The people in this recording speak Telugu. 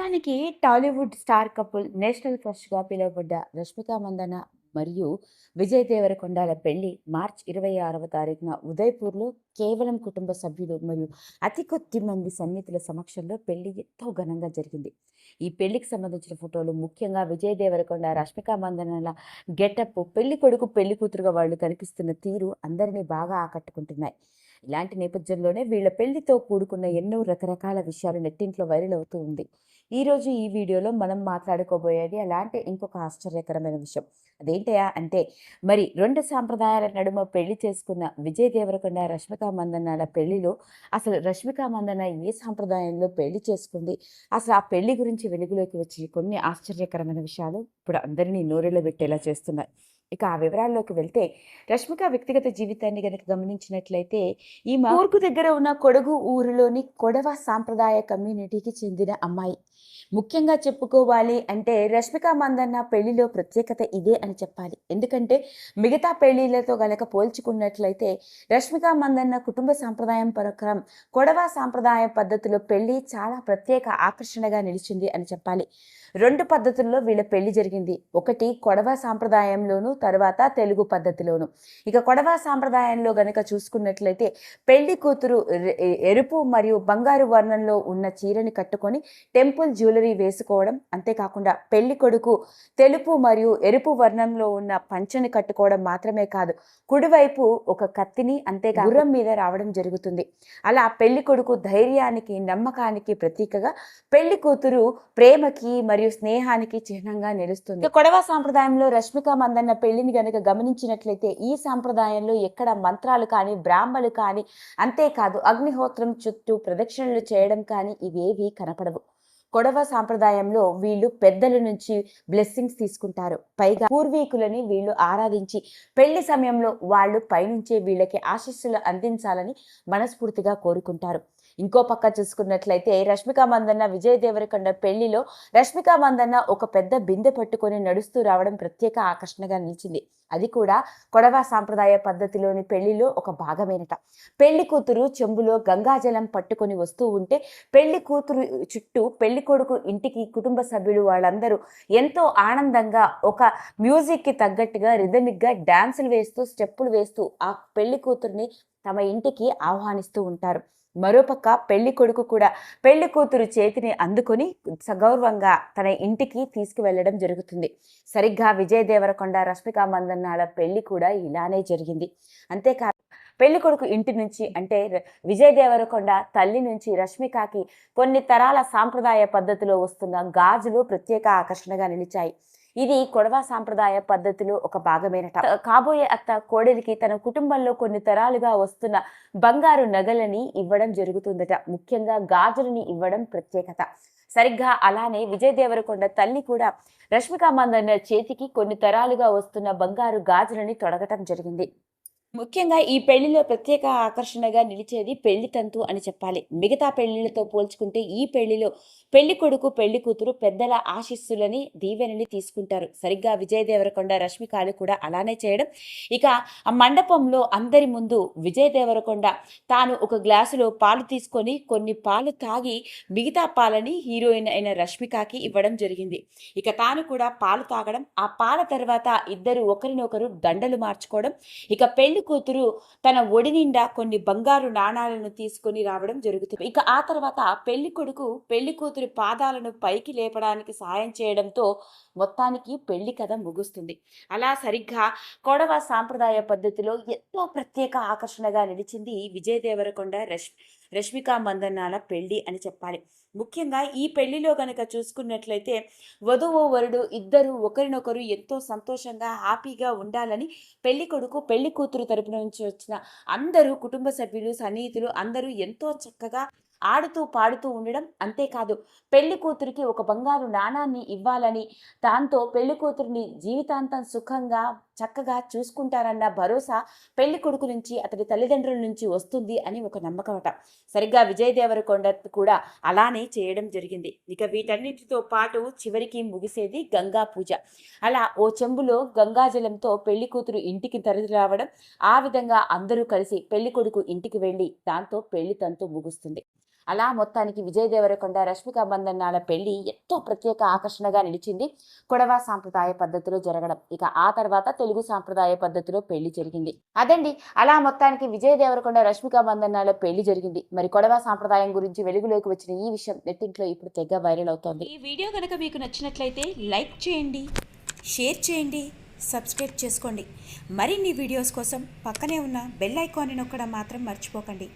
నిజానికి టాలీవుడ్ స్టార్ కపుల్ నేషనల్ క్రష్‌గా పిలువబడ్డ 'రష్మిక మందన' మరియు 'విజయ్ దేవరకొండల' పెళ్లి మార్చ్ 26వ తారీఖున ఉదయ్‌పూర్‌లో కేవలం కుటుంబ సభ్యులు మరియు అతి కొద్ది మంది సన్నిహితుల సమక్షంలో పెళ్లి ఎంతో ఘనంగా జరిగింది. ఈ పెళ్లికి సంబంధించిన ఫోటోలు ముఖ్యంగా విజయ్ దేవరకొండ, 'రష్మిక మందన'ల గెటప్, పెళ్ళికొడుకు, పెళ్ళికూతురుగా వాళ్ళు కనిపిస్తున్న తీరు అందరిని బాగా ఆకట్టుకుంటున్నాయి. ఇలాంటి నేపథ్యంలోనే వీళ్ళ పెళ్లితో కూడుకున్న ఎన్నో రకరకాల విషయాలు నెట్టింట్లో వైరల్ అవుతూ ఉంది. ఈరోజు ఈ వీడియోలో మనం మాట్లాడుకోబోయేది అలాంటి ఇంకొక ఆశ్చర్యకరమైన విషయం. అదేంటయా అంటే మరి 2 సాంప్రదాయాల నడుమ పెళ్లి చేసుకున్న విజయ్ దేవరకొండ, రష్మిక మందన్నల పెళ్లిలో అసలు రష్మిక మందన్న ఏ సాంప్రదాయంలో పెళ్లి చేసుకుంది? అసలు ఆ పెళ్లి గురించి వెలుగులోకి వచ్చి కొన్ని ఆశ్చర్యకరమైన విషయాలు ఇప్పుడు అందరినీ నోరెళ్ళబెట్టేలా చేస్తున్నాయి. ఇక ఆ వివరాల్లోకి వెళ్తే రష్మిక వ్యక్తిగత జీవితాన్ని గనక గమనించినట్లయితే ఈమె కూర్గు దగ్గర ఉన్న కొడగు ఊరిలోని కొడవ సాంప్రదాయ కమ్యూనిటీకి చెందిన అమ్మాయి. ముఖ్యంగా చెప్పుకోవాలి అంటే రష్మిక మందన్న పెళ్లిలో ప్రత్యేకత ఇదే అని చెప్పాలి. ఎందుకంటే మిగతా పెళ్లిళ్లతో గనక పోల్చుకున్నట్లయితే రష్మిక మందన్న కుటుంబ సాంప్రదాయం ప్రకారం కొడవ సాంప్రదాయ పద్ధతిలో పెళ్లి చాలా ప్రత్యేక ఆకర్షణగా నిలిచింది అని చెప్పాలి. 2 పద్ధతుల్లో వీళ్ళ పెళ్లి జరిగింది. ఒకటి కొడవ సాంప్రదాయంలోను, తర్వాత తెలుగు పద్ధతిలోను. ఇక కొడవ సాంప్రదాయంలో గనక చూసుకున్నట్లయితే పెళ్లి కూతురు ఎరుపు మరియు బంగారు వర్ణంలో ఉన్న చీరని కట్టుకొని టెంపుల్ జ్యువెలరీ వేసుకోవడం, అంతేకాకుండా పెళ్లి కొడుకు తెలుపు మరియు ఎరుపు వర్ణంలో ఉన్న పంచెని కట్టుకోవడం మాత్రమే కాదు, కుడివైపు ఒక కత్తిని అంతేకాదు గుర్రం మీద రావడం జరుగుతుంది. అలా పెళ్లి కొడుకు ధైర్యానికి, నమ్మకానికి ప్రతీకగా, పెళ్లి కూతురు ప్రేమకి మరియు స్నేహానికి చిహ్నంగా నిలుస్తుంది. కొడవ సాంప్రదాయంలో రష్మిక మందన్న పెళ్లిని గనక గమనించినట్లయితే ఈ సాంప్రదాయంలో ఎక్కడ మంత్రాలు కానీ, బ్రాహ్మలు కానీ, అంతేకాదు అగ్నిహోత్రం చుట్టూ ప్రదక్షిణలు చేయడం కానీ ఇవేవి కనపడవు. కొడవ సాంప్రదాయంలో వీళ్ళు పెద్దల నుంచి బ్లెస్సింగ్స్ తీసుకుంటారు. పైగా పూర్వీకులని వీళ్ళు ఆరాధించి పెళ్లి సమయంలో వాళ్ళు పైనుంచే వీళ్ళకి ఆశీస్సులు అందించాలని మనస్ఫూర్తిగా కోరుకుంటారు. ఇంకో పక్క చూసుకున్నట్లయితే రష్మిక మందన్న, విజయ్ దేవరకొండ పెళ్లిలో రష్మిక మందన్న ఒక పెద్ద బిందె పట్టుకొని నడుస్తూ రావడం ప్రత్యేక ఆకర్షణగా నిలిచింది. అది కూడా కొడవ సాంప్రదాయ పద్ధతిలోని పెళ్లిలో ఒక భాగమేనట. పెళ్లి కూతురు చెంబులో గంగాజలం పట్టుకొని వస్తూ ఉంటే పెళ్లి కూతురు చుట్టూ పెళ్లి కొడుకు ఇంటికి కుటుంబ సభ్యులు వాళ్ళందరూ ఎంతో ఆనందంగా ఒక మ్యూజిక్కి తగ్గట్టుగా రిథమిక్గా డాన్సులు వేస్తూ, స్టెప్పులు వేస్తూ ఆ పెళ్లి కూతుర్ని తమ ఇంటికి ఆహ్వానిస్తూ ఉంటారు. మరోపక్క పెళ్లి కొడుకు కూడా పెళ్లి కూతురు చేతిని అందుకొని సగౌరవంగా తన ఇంటికి తీసుకువెళ్ళడం జరుగుతుంది. సరిగ్గా విజయ్ దేవరకొండ, రష్మిక మందన్నాల పెళ్లి కూడా ఇలానే జరిగింది. అంతేకాదు పెళ్లి కొడుకు ఇంటి నుంచి అంటే విజయ్ దేవరకొండ తల్లి నుంచి రష్మికకి కొన్ని తరాల సాంప్రదాయ పద్ధతిలో వస్తున్న గాజులు ప్రత్యేక ఆకర్షణగా నిలిచాయి. ఇది కొడవ సాంప్రదాయ పద్ధతిలో ఒక భాగమేనట. కాబోయే అత్త కోడలికి తన కుటుంబంలో కొన్ని తరాలుగా వస్తున్న బంగారు నగలని ఇవ్వడం జరుగుతుందట. ముఖ్యంగా గాజులని ఇవ్వడం ప్రత్యేకత. సరిగ్గా అలానే విజయ్ దేవరకొండ తల్లి కూడా రష్మిక మందన్న చేతికి కొన్ని తరాలుగా వస్తున్న బంగారు గాజులని తొడగటం జరిగింది. ముఖ్యంగా ఈ పెళ్లిలో ప్రత్యేక ఆకర్షణగా నిలిచేది పెళ్లి తంతు అని చెప్పాలి. మిగతా పెళ్లిళ్లతో పోల్చుకుంటే ఈ పెళ్లిలో పెళ్లి కొడుకు, పెళ్లి కూతురు పెద్దల ఆశీస్సులని, దీవెనని తీసుకుంటారు. సరిగ్గా విజయ్ దేవరకొండ, రష్మికలు కూడా అలానే చేయడం. ఇక ఆ మండపంలో అందరి ముందు విజయ్ దేవరకొండ తాను ఒక గ్లాసులో పాలు తీసుకొని కొన్ని పాలు తాగి మిగతా పాలని హీరోయిన్ అయిన రష్మికకి ఇవ్వడం జరిగింది. ఇక తాను కూడా పాలు తాగడం, ఆ పాల తర్వాత ఇద్దరు ఒకరినొకరు దండలు మార్చుకోవడం. ఇక పెళ్లి కూతురు తన ఒడి నిండా కొన్ని బంగారు నాణాలను తీసుకొని రావడం జరుగుతుంది. ఇక ఆ తర్వాత పెళ్లి కొడుకు పెళ్లి కూతురి పాదాలను పైకి లేపడానికి సాయం చేయడంతో మొత్తానికి పెళ్లి కథ ముగుస్తుంది. అలా సరిగ్గా కొడవ సాంప్రదాయ పద్ధతిలో ఎంతో ప్రత్యేక ఆకర్షణగా నిలిచింది విజయ్ దేవరకొండ, రష్మిక మందన్నాల పెళ్లి అని చెప్పాలి. ముఖ్యంగా ఈ పెళ్లిలో గనక చూసుకున్నట్లయితే వధువు, వరుడు ఇద్దరు ఒకరినొకరు ఎంతో సంతోషంగా, హ్యాపీగా ఉండాలని పెళ్లి కొడుకు, పెళ్లి కూతురు తరపున నుంచి వచ్చిన అందరూ కుటుంబ సభ్యులు, సన్నిహితులు అందరూ ఎంతో చక్కగా ఆడుతూ పాడుతూ ఉండడం. అంతేకాదు పెళ్లి కూతురికి ఒక బంగారు నాణాన్ని ఇవ్వాలని, దాంతో పెళ్లి కూతురిని జీవితాంతం సుఖంగా చక్కగా చూసుకుంటారన్న భరోసా పెళ్లి కొడుకు నుంచి, అతడి తల్లిదండ్రుల నుంచి వస్తుంది అని ఒక నమ్మకమట. సరిగ్గా విజయ్ దేవరకొండ కూడా అలానే చేయడం జరిగింది. ఇక వీటన్నిటితో పాటు చివరికి ముగిసేది గంగా పూజ. అలా ఓ చెంబులో గంగాజలంతో పెళ్లి కూతురు ఇంటికి తరలి రావడం, ఆ విధంగా అందరూ కలిసి పెళ్లి కొడుకు ఇంటికి వెళ్ళి దాంతో పెళ్లి తంతు ముగుస్తుంది. అలా మొత్తానికి విజయ్ దేవరకొండ రష్మిక మందన్నాల పెళ్లి ఎంతో ప్రత్యేక ఆకర్షణగా నిలిచింది. కొడవ సాంప్రదాయ పద్ధతిలో జరగడం, ఇక ఆ తర్వాత తెలుగు సాంప్రదాయ పద్ధతిలో పెళ్లి జరిగింది. అదండి, అలా మొత్తానికి విజయ్ దేవరకొండ రష్మిక మందన్నాల పెళ్లి జరిగింది. మరి కొడవ సాంప్రదాయం గురించి వెలుగులోకి వచ్చిన ఈ విషయం నెట్టింట్లో ఇప్పుడు తెగ వైరల్ అవుతోంది. ఈ వీడియో కనుక మీకు నచ్చినట్లయితే లైక్ చేయండి, షేర్ చేయండి, సబ్స్క్రైబ్ చేసుకోండి. మరిన్ని వీడియోస్ కోసం పక్కనే ఉన్న బెల్ ఐకాన్ని నొక్కడం మాత్రం మర్చిపోకండి.